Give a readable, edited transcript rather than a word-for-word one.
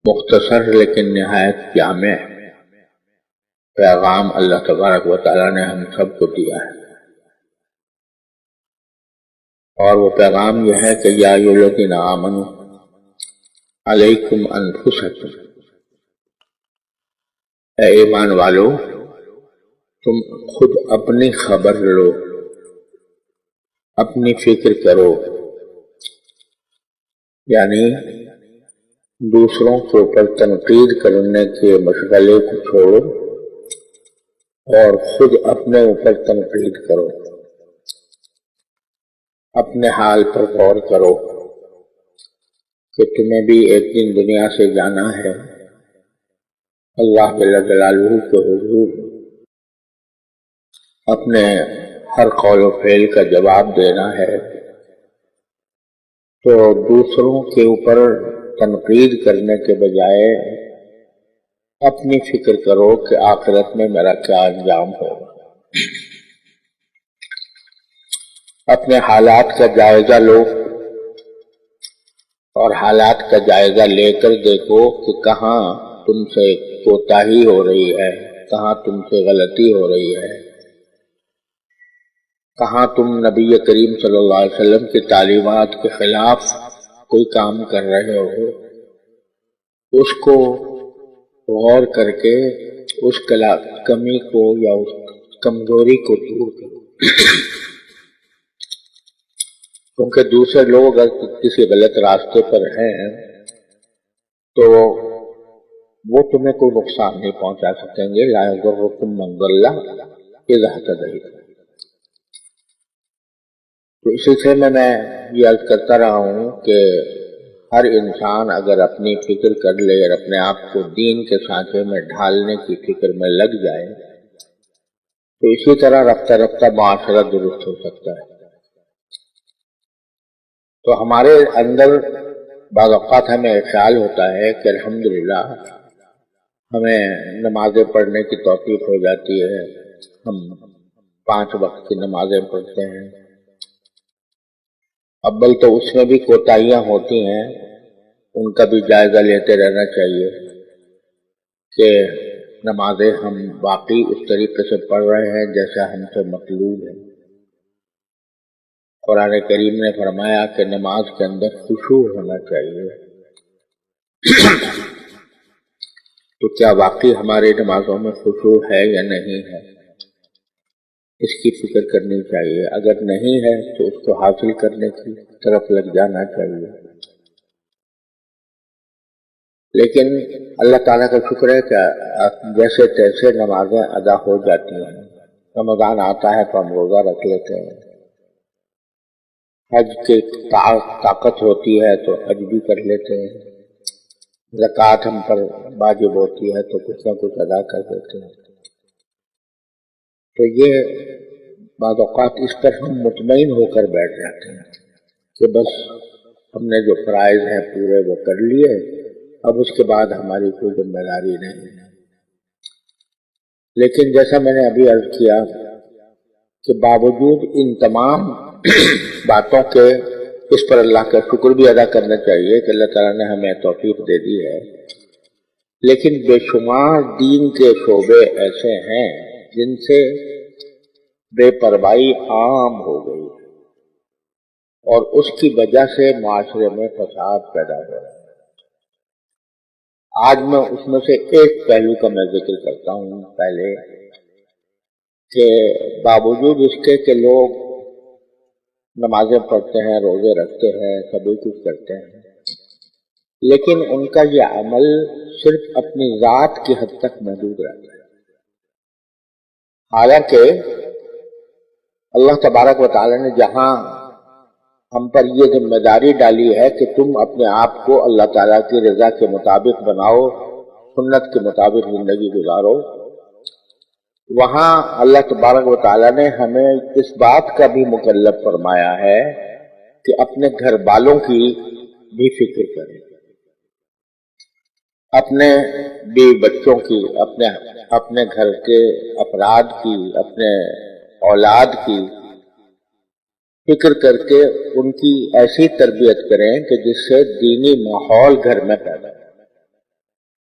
مختصر لیکن نہایت جامع پیغام اللہ تبارک و تعالیٰ نے ہم سب کو دیا ہے، اور وہ پیغام یہ ہے کہ یا ایھا الذین آمنوا علیکم انفسکم، اے ایمان والو تم خود اپنی خبر لو، اپنی فکر کرو، یعنی دوسروں کے اوپر تنقید کرنے کے مشغلے کو چھوڑو اور خود اپنے اوپر تنقید کرو، اپنے حال پر غور کرو کہ تمہیں بھی ایک دن دنیا سے جانا ہے، اللہ جل جلالہ کے حضور اپنے ہر قول و فعل کا جواب دینا ہے، تو دوسروں کے اوپر تنقید کرنے کے بجائے اپنی فکر کرو کہ آخرت میں میرا کیا انجام ہوگا۔ اپنے حالات کا جائزہ لو اور حالات کا جائزہ لے کر دیکھو کہ کہاں تم سے کوتاہی ہو رہی ہے، کہاں تم سے غلطی ہو رہی ہے، کہاں تم نبی کریم صلی اللہ علیہ وسلم کی تعلیمات کے خلاف کوئی کام کر رہے ہو، اس کو غور کر کے اس کمی کو یا اس کمزوری کو دور کرو، کیونکہ دوسرے لوگ اگر کسی غلط راستے پر ہیں تو وہ تمہیں کوئی نقصان نہیں پہنچا سکیں گے، لا یضرکم من ضل اذا اہتدیت۔ تو اسی سے میں یہ عرض کرتا رہا ہوں کہ ہر انسان اگر اپنی فکر کر لے اور اپنے آپ کو دین کے سانچے میں ڈھالنے کی فکر میں لگ جائے تو اسی طرح رفتہ رفتہ معاشرہ درست ہو سکتا ہے۔ تو ہمارے اندر بعض اوقات ہمیں خیال ہوتا ہے کہ الحمدللہ ہمیں نمازیں پڑھنے کی توفیق ہو جاتی ہے، ہم 5 وقت کی نمازیں پڑھتے ہیں، اول تو اس میں بھی کوتاہیاں ہوتی ہیں، ان کا بھی جائزہ لیتے رہنا چاہیے کہ نمازیں ہم واقعی اس طریقے سے پڑھ رہے ہیں جیسا ہم سے مطلوب ہے۔ قرآن کریم نے فرمایا کہ نماز کے اندر خشوع ہونا چاہیے، تو کیا واقعی ہماری نمازوں میں خشوع ہے یا نہیں ہے، اس کی فکر کرنی چاہیے، اگر نہیں ہے تو اس کو حاصل کرنے کی طرف لگ جانا چاہیے۔ لیکن اللہ تعالیٰ کا شکر ہے کہ جیسے تیسے نمازیں ادا ہو جاتی ہیں، رمضان آتا ہے تو ہم روزہ رکھ لیتے ہیں، حج کی طاقت ہوتی ہے تو حج بھی کر لیتے ہیں، زکوٰۃ ہم پر واجب ہوتی ہے تو کچھ نہ کچھ ادا کر دیتے ہیں۔ تو یہ بعض اوقات اس پر ہم مطمئن ہو کر بیٹھ جاتے ہیں کہ بس ہم نے جو فرائض ہیں پورے وہ کر لیے، اب اس کے بعد ہماری کوئی ذمہ داری نہیں ہے۔ لیکن جیسا میں نے ابھی عرض کیا کہ باوجود ان تمام باتوں کے اس پر اللہ کا شکر بھی ادا کرنا چاہیے کہ اللہ تعالیٰ نے ہمیں توفیق دے دی ہے، لیکن بے شمار دین کے شعبے ایسے ہیں جن سے بے پرواہی عام ہو گئی اور اس کی وجہ سے معاشرے میں فساد پیدا ہو رہا ہے۔ آج میں اس میں سے ایک پہلو کا میں ذکر کرتا ہوں پہلے کہ باوجود اس کے کہ لوگ نمازیں پڑھتے ہیں، روزے رکھتے ہیں، سبھی کچھ کرتے ہیں، لیکن ان کا یہ عمل صرف اپنی ذات کی حد تک محدود رہتا ہے، حالانکہ اللہ تبارک و تعالیٰ نے جہاں ہم پر یہ ذمہ داری ڈالی ہے کہ تم اپنے آپ کو اللہ تعالیٰ کی رضا کے مطابق بناؤ، سنت کے مطابق زندگی گزارو، وہاں اللہ تبارک و تعالیٰ نے ہمیں اس بات کا بھی مکلف فرمایا ہے کہ اپنے گھر والوں کی بھی فکر کریں، اپنے بیوی بچوں کی، اپنے گھر کے افراد کی، اپنے اولاد کی فکر کر کے ان کی ایسی تربیت کریں کہ جس سے دینی ماحول گھر میں پیدا ہو۔